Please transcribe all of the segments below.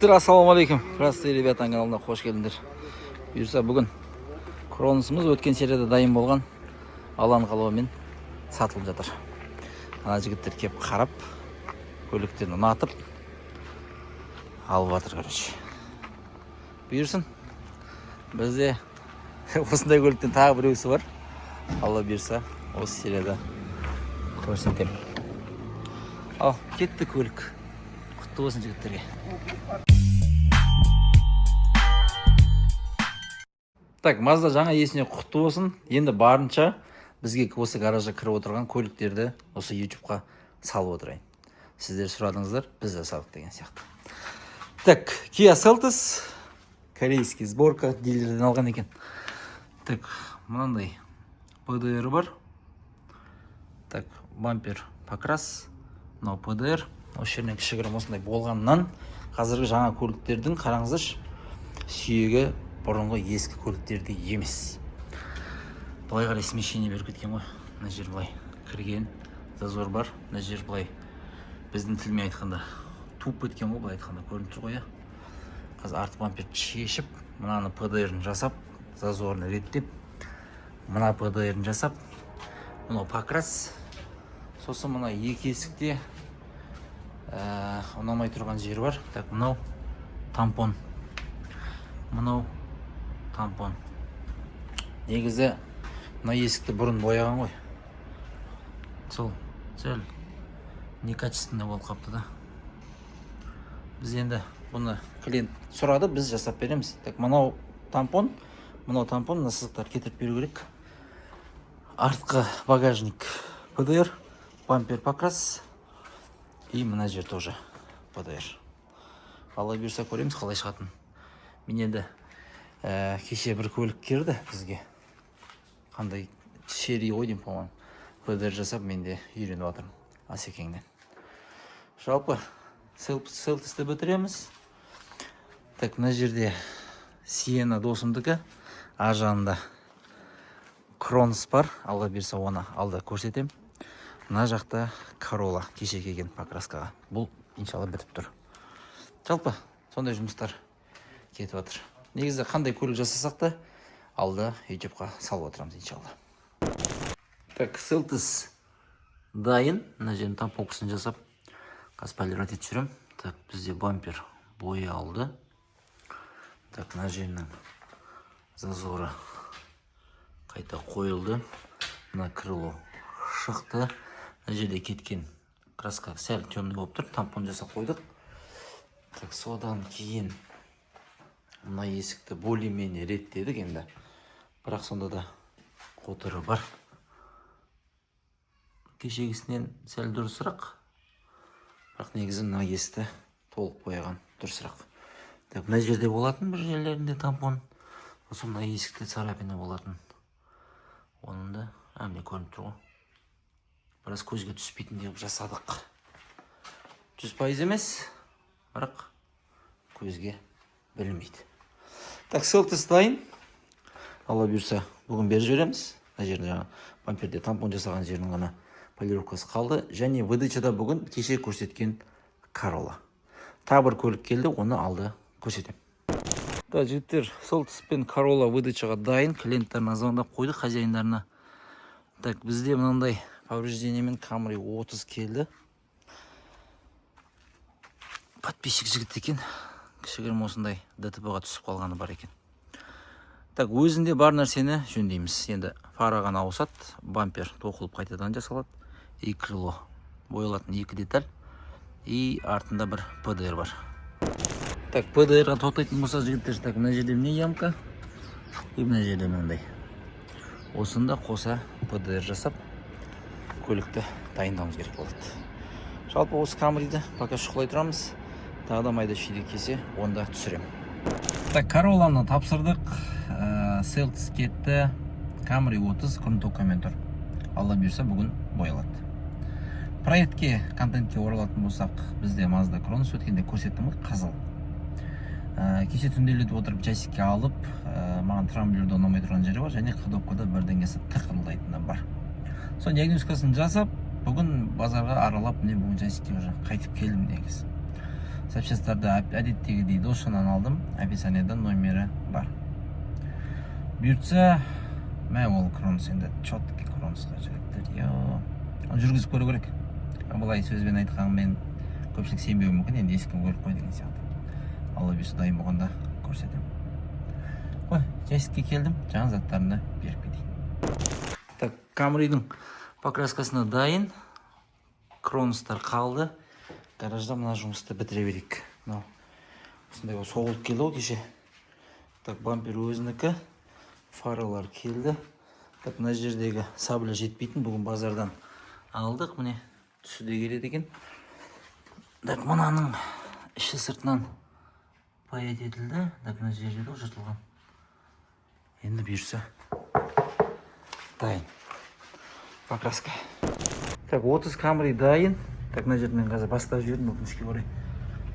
Ассалаумалейкум. Здравствуйте, ребята, каналына қош келдіңдер. Бұйырса бүгін Кроносымыз өткен серияда дайын болған алан қалауымен сатылып жатыр. Ана жігіттер кеп қарап, көліктерін ұнатып алып жатыр, короче. Бұйырсын. Бізде осындай көліктен тағы біреусі бар. Алла бұйырса, осы серияда көрсетем. Ал, кетті көлік. Құтты болсын жігіттерге. Так, Mazda жаңа есіне құтты болсын. Енді барынша бізге осы гаража кіріп отырған көліктерді осы YouTube-қа салып отырайын. Сіздер сұрадыңыздар, біз жасадық деген сияқты. Так, Kia Seltos, корейский сборка, дилерден алған екен. Так, мынандай PDR бар. Так, бампер покрас, мынау PDR. Осы жерінен кішігірім осындай болғаннан қазіргі жаңа көліктердің қараңыздаршы, сүйегі бұрынғы ескі көліктерде емес. Былай қарай смещение беріп кеткен ғой. Мына жер былай кірген, зазор бар. Мына жер былай біздің тілмен айтқанда туып кеткен ғой, былай айтқанда көрініп тұр ғой. Қазір артқы бамперді шешіп, мынаны PDR-ін жасап, зазорын реттеп, мына PDR-ін жасап, мынау покрас. Сосын мына екі есікте ұнамай тұрған жер бар. Так, мынау тампон. Мынау тампон. Негізі мына есікті бұрын бояған ғой. Сол, сәл некачественный болып қапты да. Біз енді бұны клиент сұрады, біз жасап береміз. Так, мынау тампон, мына сызықтар кетіріп беру керек. Артқы багажник PDR, бампер покрас. И мына жер тоже PDR. Алла бұйырса көреміз қалай шығатын. Мен енді кеше бір көлік керді бізге. Қандай шери ғой деймін, по-моему. PDR жасап мен де үйреніп отырмын Асекеңнен. Жалпы Seltos'ты бітіреміз. Так, мына жерде Sienna досымдікі, ар жағында Кронос бар. Алла бұйырса оны алда көрсетем. Мына жақта Corolla кеше келген покраскаға. Бұл иншалла бітіп тұр. Жалпы сондай жұмыстар кетіп жатыр. Негізі қандай көлік жасасақ та алда YouTube-қа салып отырамыз иншалла. Так, Seltos дайын. Мына жерін тампонкасын жасап, қазір полировать етіп жүрем. Так, бізде бампер бойы алды. Так, мына жерінің зазоры қайта қойылды. Мына крыло шықты. Мына жерде кеткен краска сәл темный болып тұр. Тампон жасап қойдық. Так, содан кейін мына есікті более-менее реттедік енді. Бірақ сонда да қотыры бар. Кешегісінен сәл дұрысырақ. Бірақ негізі мына есікті толық бояған дұрысырақ. Так, мына жерде болатын бір жерлерінде тампон. Осы мына есікте царапина болатын. Оның да әміне көрініп тұр ғой. Біраз көзге түспейтін деп жасадық. 100% емес, бірақ көзге білінбейді. Так, Seltos дайын. Алла бұйырса бүгін беріп жібереміз. Мына жерде жаңа бамперде тампон жасаған жерінің ғана полировкасы қалды. Және выдачада бүгін кеше көрсеткен Corolla. Тағы бір көлік келді, оны алды көрсетем. Да, жігіттер, Seltos пен Corolla выдачаға дайын. Клиенттарына звондап қойды, хозяиндарына. Так, бізде мынандай повреждениемен Camry 30 келді. Подписчик жігіт екен. Кішігірім осындай ДТП-ға түсіп қалғаны бар екен. Так, өзінде бар нәрсені жөндейміз. Енді фара ғана ауысады, бампер тоқылып қайтадан жасалады. И крыло боялатын екі деталь. И артында бір PDR бар. Так, PDR-ға тоқтайтын болса жігіттер, так, мына жерде міне ямка. И мына жерде мынандай. Осында қоса PDR жасап, көлікті дайындауымыз керек болады. Жалпы осы Camry'ді пока шұқылай тұрамыз. Тағы да майда шүйде кесе, онда түсірем. Так, Corolla'ны тапсырдық. Seltos кетті. Camry 30 күн тұр. Алла бұйырса бүгін боялады. Проектке, контентке оралатын болсақ, бізде Mazda Cronos өткенде көрсеттім ғой, қызыл. Кеше түнделетіп отырып жасикке алып, маған трамблерді ұнамай тұрған жері бар, және қадопкада бірдеңесі тықырылдайтыны бар. Сол диагностикасын жасап, бүгін базарға аралап, бүгін жасикке қайтып келдім негіз. запчастарды әдеттегідей досшадан алдым. Описаниеда номері бар. Бұйыртса, мә ол Кронос енді четкий Кроносқа жігіттер. Жүргізіп көру керек. Бұлай сөзбен айтқанмен көпшілік сенбеуі мүмкін, енді ескім көріп қой деген сияқты. Алла бұйырса дайын болғанда көрсетемін. Ой, жасикке келдім, жаңа заттарымды беріп кетейін. Так, Камридің покраскасына дайын. Кроностар қалды. Гаражда мына жұмысты бітіре берейік. Осындай соғылып келді ғой кеше. Так, бампер өзінікі. Фаралар келді. Так, мына жердегі сабля жетпейтін, бүгін базардан алдық. Міне түсі де келеді екен. Так, мынаның іші сыртынан паят етілді. Так, мына жерде де жыртылған. Енді бұйырса дайын. Покраска. Так, 30 Камри дайын. Так, мына жерден қазір бастап жібердім, өкінішке орай.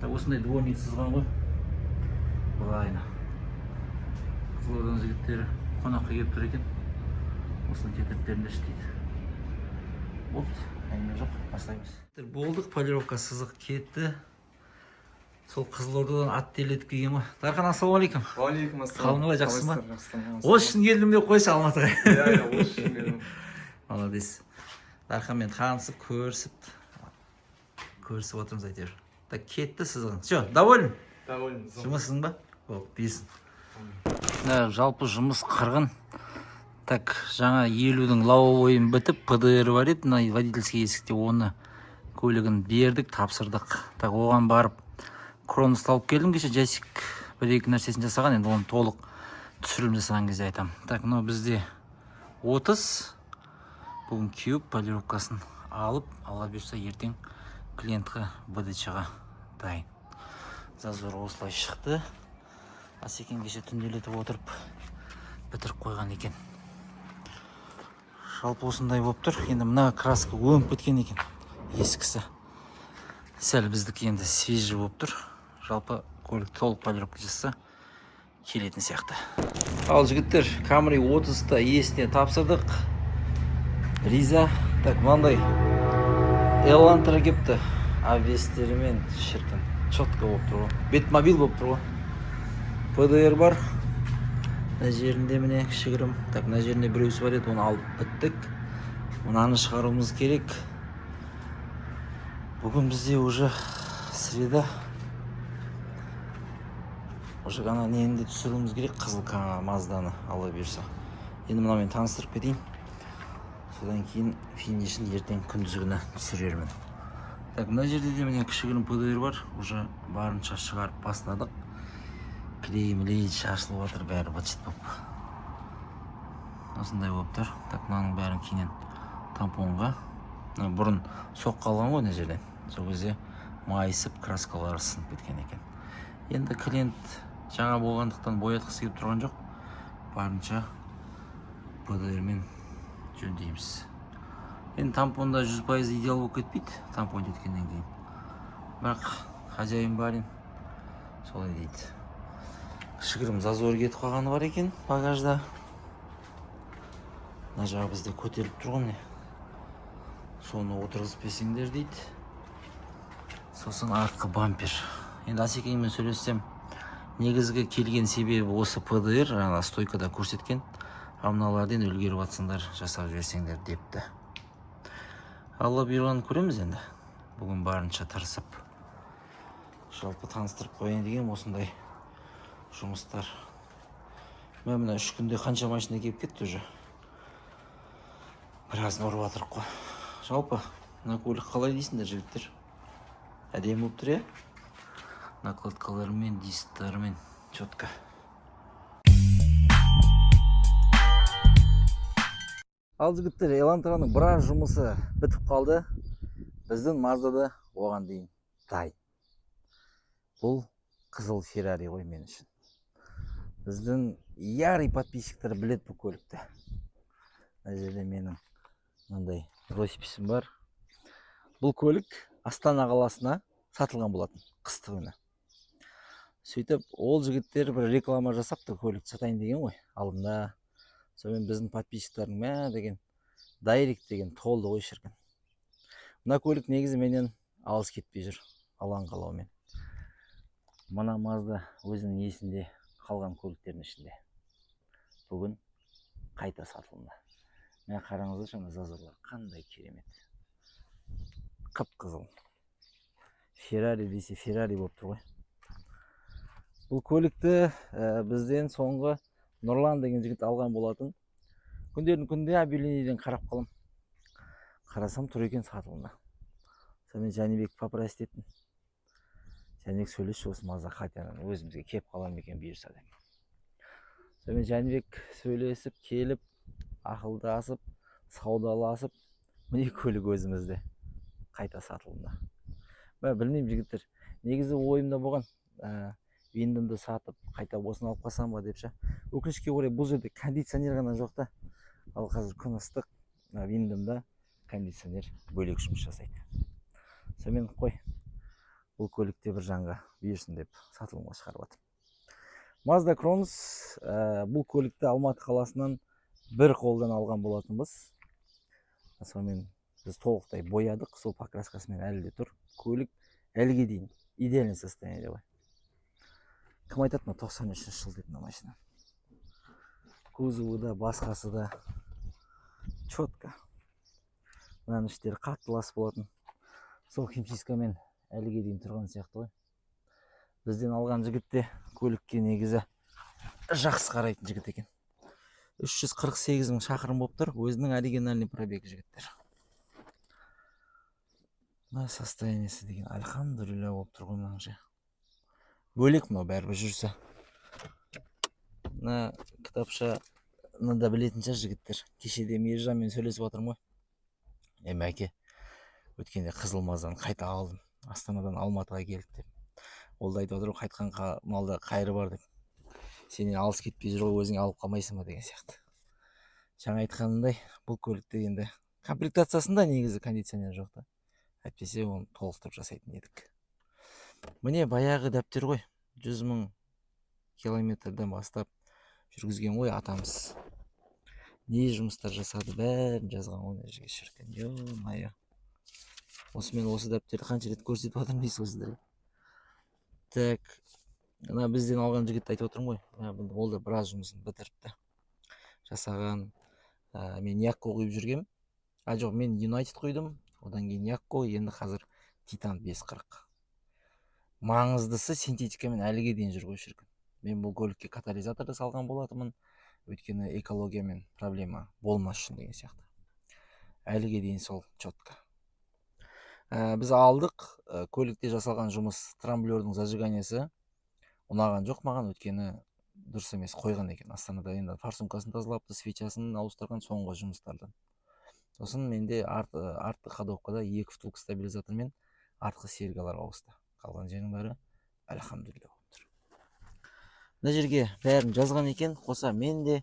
Так, осындай дворник сызған ғой. Былайына. Қызылорданың жігіттері қонаққа келіп тұр екен. Осының тетіктерінде іштейді. Болды, әңгіме жоқ, бастаймыз. Болдық, полировка сызық кетті. Сол Қызылордадан ат телетіп келген ғой. Дархан, ассалаумалейкум. Уалейкум ассалам. Қалың қалай, жақсысың ба? Осы үшін келдім деп қойшы Алматыға. Иә, осы үшін келдім. Молодец. Дарханмен танысып, көрісіп отырмыз әйтеуір. Так, кетті сызығын. Все, доволен? Доволен. Жұмысың ба? Ол, дейсің. Жалпы жұмыс қырғын. Так, жаңа 50-дің лауовойын бітіп, ПДР бар еді, мына водительский есікте оны көлігін бердік, тапсырдық. Так, оған барып Кронос алып келдім кеше, жасик бір-екі нәрсесін жасаған, енді оны толық түсірілім жасаған кезде айтам. Так, мынау бізде 30. Бүгін кеуіп полировкасын алып, алла бұйырса ертең клиентқа БДЧ-ға дайын. Зазор осылай шықты. Асекең кеше түнделетіп отырып бітіріп қойған екен. Жалпы осындай болып тұр. Енді мына краска өңіп кеткен екен. Ескісі. Сәл біздікі енді свежий болып тұр. Жалпы көлік толық полировка жасаса келетін сияқты. Ал жігіттер, Камри 30-та иесіне тапсырдық. Риза. Так, мынандай Элантра кепті. Обвестерімен шіркін. Четко болып тұр ғой. Бетмобил болып тұр ғой. ПДР бар. Мына жерінде міне кішігірім. Так, мына жерінде біреусі бар еді, оны алып біттік. Мынаны шығаруымыз керек. Бүгін бізде уже среда. Уже ғана нені түсіруіміз керек, қызыл Мазданы алла бұйырса. Енді мына мен таныстырып кетейін. Содан кейін финишін ертең күндізгіні түсірермін. Так, мына жерде де міне кішігірім ПДР бар. Уже барынша шығарып бастадық. Клей шашылып жатыр, бәрі бытшыт болып. Осындай болып тұр. Так, мынаның бәрін кейінен тампонға. Бұрын соқ қалған ғой мына жерден. Сол кезде майысып, краскалары сынып кеткен екен. Енді клиент жаңа болғандықтан боятқысы келіп тұрған жоқ. Барынша ПДРмен жөндейміз. Енді тампонда 100% идеал болып кетпейді, тампон жеткеннен кейін. Бірақ хозяин барин солай дейді. Кішігірім зазор кетіп қалғаны бар екен багажда. Мына жағы бізде көтеріліп тұрған не. Соны отырғызып берсеңдер дейді. Сосын артқы бампер. Енді Асекеңмен сөйлессем, негізгі келген себебі осы ПДР, жаңа стойкада көрсеткен. Амналардан үлгеріп атсыңдар, жасап жіберсеңдер депті. Алла бұйырғанын көреміз енді. Бүгін барынша тырысып. Жалпы таныстырып қойын деген осындай жұмыстар. Мына 3 күнде қанша машина келіп кетті уже. Біразын ұрып атырық қой. Жалпы, мына көлік қалай дейсіңдер жігіттер? Әдемі болып тұр, накладкаларымен, дисктарымен четко. Ал жігіттер, Элантраның біраз жұмысы бітіп қалды. Біздің Маздада оған дейін дайын. Бұл қызыл Феррари ғой мен үшін. Біздің ярый подписчиктер білет бұл көлікті. Мына жерде менің мынандай росписім бар. Бұл көлік Астана қаласына сатылған болатын қыстығына. Сөйтіп, ол жігіттер бір реклама жасапты, көлікті сатайын деген ғой алдында. Сонымен біздің подписчиктердің мә деген дайрект деген толды ғой шіркін. Мына көлік негізі менен алыс кетпей жүр, алаң қалаумен. Мына Mazda өзінің есінде қалған көліктердің ішінде. Бүгін қайта сатылымда. Мына қараңыздаршы, мына зазорлар қандай керемет. Қып-қызыл. Феррари десе Феррари болып тұр ғой. Бұл көлікті бізден соңғы Нұрлан деген жігіт алған болатын. Күндердің күнде объявлениеден қарап қалам. Қарасам тұр екен сатылымда. Сонымен Жәнібек попросить еттім. Жәнібек сөйлесші, осы Mazda Katia'нан өзімізге кеп қалам екен бұйырса деп. Сонымен Жәнібек сөйлесіп, келіп, ақылдасып, саудаласып, міне көлік өзімізде қайта сатылымда. Мен білмеймін жігіттер, негізі ойымда болған, Виндомды сатып, қайта осыны алып қалсам ба депші. Өкінішке орай бұл жерде кондиционер ғана жоқ та. Ал қазір күн ыстық, Виндомда кондиционер бөлек жұмыс жасайды. Сонымен қой, бұл көлікте бір жанға бұйырсын деп сатылымға шығарып жатыр. Mazda Cronos бұл көлікті Алматы қаласынан бір қолдан алған болатынбыз. Сонымен біз толықтай боядық, сол покраскасымен әлі де тұр. Көлік әліге дейін идеальный состояние ғой. Кім айтады, 93 жыл дейді машина. Кузовы да, басқасы да четко. Мынаның іштері қатты лас болатын. Сол химчисткамен әліге дейін тұрған сияқты ғой. Бізден алған жігітте көлікке негізі жақсы қарайтын жігіт екен. 348 мың шақырым болып тұр. Өзінің оригинальный пробег жігіттер. Мына состояниесі деген альхамдулилля болып тұр ғой мынаңшы. Бөлек мынау бәрібір жүрсе. Мына кітапшаны да білетін шығар жігіттер. Кешеде Мейіржанмен сөйлесіп жатырмын ғой. Мәке, өткенде қызыл Мазданы қайта алдым. Астанадан Алматыға келді деп. Ол да айтып отыр, қайтқан малда қайыры бар деп. Сенен алыс кетпей жүр ғой, өзің алып қалмайсың ба деген сияқты. Жаңа айтқанымдай, бұл көлікте енді комплектациясында негізі кондиционер жоқ та. Әйтпесе оны толықтырып жасайтын едік. Міне баяғы дәптер ғой. 100 мың километрден бастап жүргізген ғой атамыз. Не жұмыстар жасады, бәрін жазған ғой жерге шіркін. Ё-майо. Осымен осы дәптерді қанша рет көрсетіп жатырмын дейсіз сіздерге. Так, ана бізден алған жігіт айтып отырмын ғой. Ол да біраз жұмысын бітіріпті. Жасаған. Мен Якко құйып жүргем. Жоқ, мен United құйдым. Одан кейін Якко, енді қазір Titan 540. Маңыздысы синтетикамен әліге дейін жүр ғой шіркін. Мен бұл көлікке катализаторды салған болатымын. Өйткені экологиямен проблема болмас үшін деген сияқты. Әліге дейін сол четко. Біз алдық, көлікте жасалған жұмыс трамблердің зажиганиясы ұнаған жоқ маған, өйткені дұрыс емес қойған екен. Астанада енді форсункасын тазалапты, свечасын ауыстырған соңғы жұмыстардан. Сосын менде артқы ходовкада 2 втулка стабилизатор мен артқы сергалар ауысты. Қалған жерінің бәрі альхамдулилля болып тұр. Мына жерге бәрін жазған екен. Қоса мен де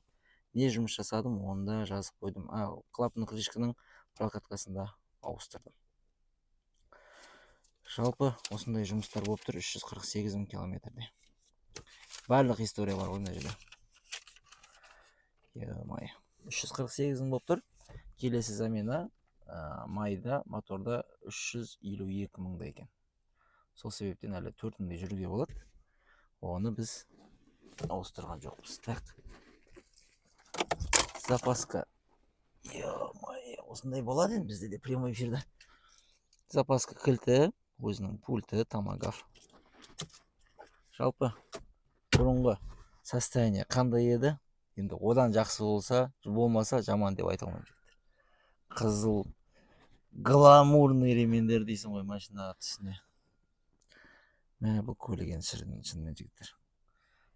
не жұмыс жасадым, онда жазып қойдым. Клапан крышканың прокаткасында ауыстырдым. Жалпы осындай жұмыстар болып тұр 348 мың километрде. Барлық история бар ғой мына жерде. 348 мың болып тұр. Келесі замена майда моторда 352 мыңда екен. Сол себептен әлі 4 мыңдай жүруге болады. Оны біз ауыстырған жоқпыз. Так. Запаска. Осындай болады енді бізде де прямой эфирде. Запаска кілті, өзінің пульті, томограф. Жалпы бұрынғы состояние қандай еді? Енді одан жақсы болмаса жаман деп айта алмаймын. Қызыл гламурный ремендер дейсің ғой машина түсіне. Мә бұл көлеген шынымен жігіттер.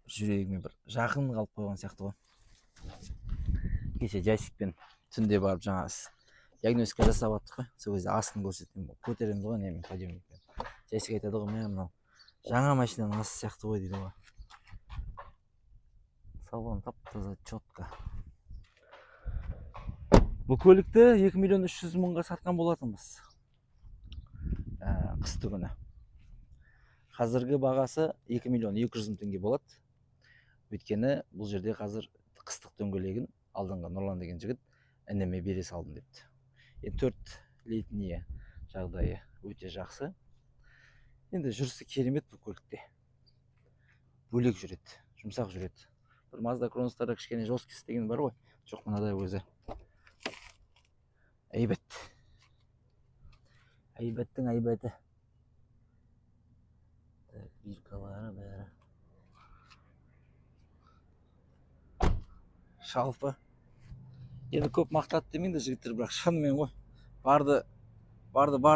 Жүрегіме бір жақын қалып қойған сияқты ғой. Кеше Жасикпен түнде барып жаңа диагностика жасап аттық қой. Сол кезде астын көрсеттім. Көтереміз ғой немен подъемникпен. Жасик айтады ғой, мә мынау жаңа машинаның асы сияқты ғой дейді ғой. Салон тап-таза четко. Бұл көлікті 2 миллион 300 мыңға сатқан болатынбыз. Қысты күні. Қазіргі бағасы 2 миллион 200 мың теңге болады. Өйткені бұл жерде қазір қыстық дөңгелегін алдыңғы Нұрлан деген жігіт інеме бере салдым депті. 4 летний жағдайы өте жақсы. Енді жүрісі керемет бұл көлікте. бөлек жүреді, жұмсақ жүреді. Бір Mazda Cronos'тарда кішкене жесткість деген бар ғой. Жоқ, мынадай өзі әйбәт. Әйбәттің әйбәті. Биркалары бәрі. Жалпы. Енді көп мақтады демейді жігіттер, бірақ шынымен ғой. Барды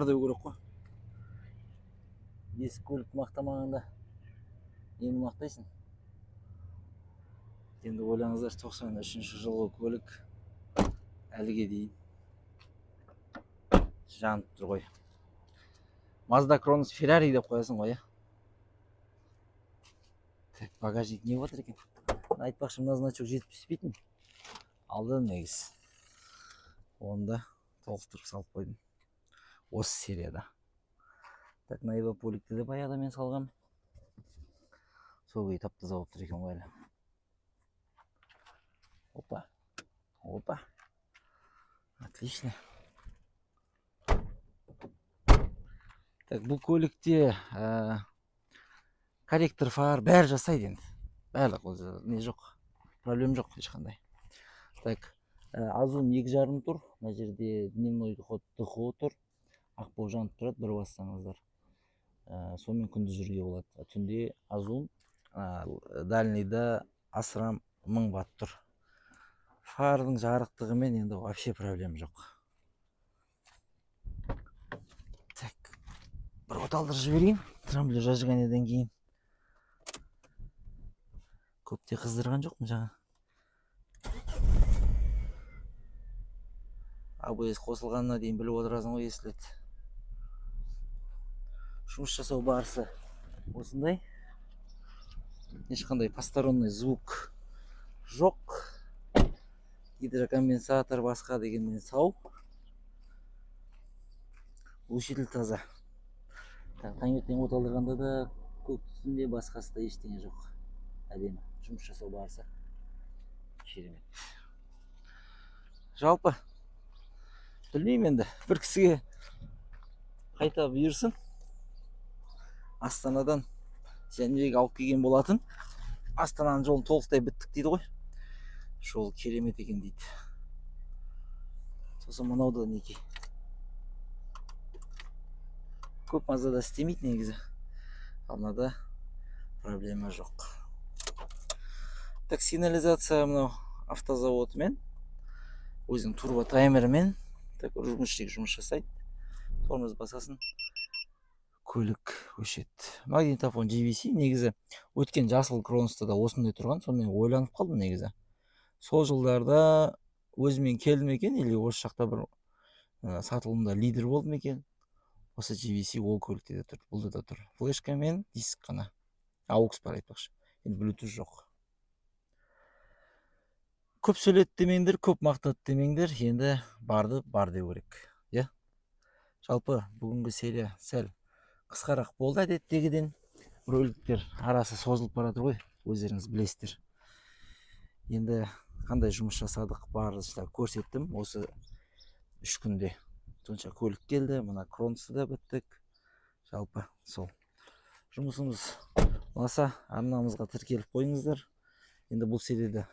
деу керек қой. Ескі көлік мақтамағанда нені мақтайсың? Енді ойлаңыздар, 93-ші жылғы көлік әліге дейін жанып тұр ғой. Mazda Cronos Ferrari деп қоясың ғой, Так, багажник не отыр екен? Айтпақшы, мына значок жетіп түспейтін. Алдым негіз. Онда толықтырып салып қойдым. Осы серияда. Так, наиба поликті де баяғыда мен салғам. Сол күйі тап-таза болып тұр екен ғой әлі. Опа. Отлично. Так, бұл көлікте корректор фар бәрі жасайды енді. Барлық не жоқ. Проблем жоқ ешқандай. Так, азун 2,5 тұр. Мына жерде дневной ход ТХО тұр. Ақ болып жанып тұрады, бір бассаңыздар. Сонымен күндіз жүруге болады. Түнде азун, дальныйда асырам 1000 Вт тұр. Фардың жарықтығымен енді вообще проблем жоқ. Так, бір оталдыр жіберейін. Трамблер зажиганиеден кейін. Көпте қыздырған жоқ мұ жаңа? ABS қосылғанына дейін біліп отырасың ғой, естіледі. Жұмыс жасау барысы осындай. Ешқандай посторонний звук жоқ. Гидрокомпенсатор басқа дегенмен сау. Глушитель таза. Таңертең оталдырғанда да көк түсінде басқасы да ештеңе жоқ. Әдемі. Жұмыс жасау барысы керемет. Жалпы білмеймін енді, бір кісіге қайта бұйырсын. Астанадан Жәнібек алып келген болатын. Астананың жолын толықтай біттік дейді ғой. Жол керемет екен дейді. Сосын мынау да неке. Көп Маздада істемейді негізі. Мынада проблема жоқ. Так, сигнализация мынау автозаводымен, өзінің турбо таймерімен, так, жұмысшылық жұмыс жасайды. Тормоз басасын, көлік өшеді. Магнитофон GVC негізі өткен жасыл Cronos'та да осындай тұрған, сонымен ойланып қалдым негізі. Сол жылдарда өзімен келдім екен, или осы жақта бір сатылымда лидер болдым екен. Осы GVC ол көлікте де тұр, бұлда да тұр. Флешка мен диск қана. AUX бар айтпақшы. Енді Bluetooth жоқ. Көп сөйлет демеңдер, көп мақтат демеңдер, енді барды бар деу керек. Жалпы бүгінгі серия сәл қысқарақ болды әдеттегіден. Роликтер арасы созылып баратыр ғой, өздеріңіз білесіздер. Енді қандай жұмыс жасадық барысында көрсеттім. Осы 3 күнде сонша көлік келді, мына Cronos'ты да біттік. Жалпы сол. Жұмысымыз болса, арнамызға тіркеліп қойыңыздар. Енді бұл серияда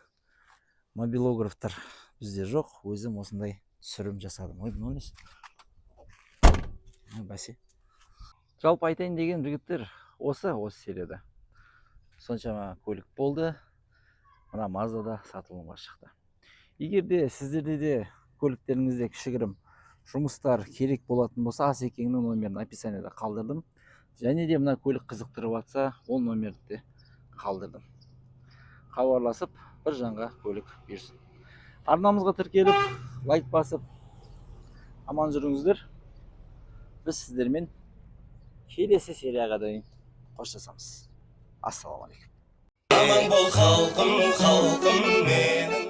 мобилографтар бізде жоқ, өзім осындай түсірім жасадым. Ой, мынау несі? Бәсе. Жалпы айтайын деген жігіттер, осы серияда соншама көлік болды. Мына Маздада сатылымға шықты. Егер де сіздерде де көліктеріңізде кішігірім жұмыстар керек болатын болса, Асекеңнің номерін описаниеда қалдырдым. Және де мына көлік қызықтырып жатса, ол номерді қалдырдым. Хабарласып, бір жанға көлік берсін. Арнамызға тіркеліп, лайк басып, аман жүріңіздер. Біз сіздермен келесі серияға дейін қоштасамыз. Ассалаумағалейкум. Аман бол халқым, халқым менің.